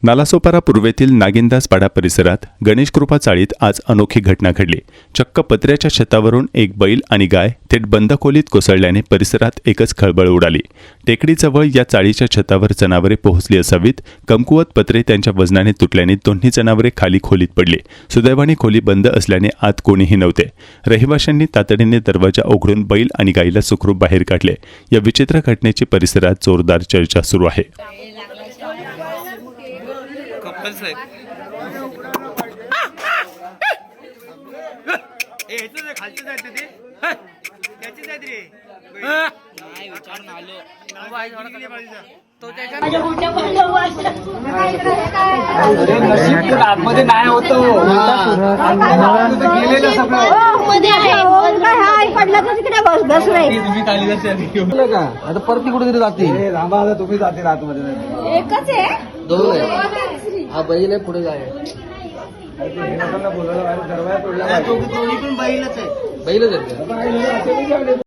नालासोपारा पूर्वेतील नागिनदास पाडा परिसरात गणेशकृपा चाळीत आज अनोखी घटना घडली। चक्क पत्र्याच्या छतावरून एक बैल आणि गाय थेट बंद खोलीत कोसळल्याने परिसरात एकच खळबळ उडाली। टेकडीजवळ या चाळीच्या छतावर जनावरे पोहोचली असावीत। कमकुवत पत्रे त्यांच्या वजनाने तुटल्याने दोन्ही जनावरे खाली खोलीत पडली। सुदैवाने खोली बंद असल्याने आत कोणीही नव्हते। रहिवाशांनी तातडीने दरवाजा उघडून बैल आणि गायीला सुखरूप बाहेर काढले। या विचित्र घटनेची परिसरात जोरदार चर्चा सुरू आहे। आतमध्ये नाही होतो गेलेलं सगळं पडला तर तिकडे बस नाही आता परत कुठे तरी जाते रामा तुम्ही जाते आतमध्ये एकच आहे दोन आहे हा बैल आहे पुढे जाय बोलायला दरवाजा तोडला बैलच आहे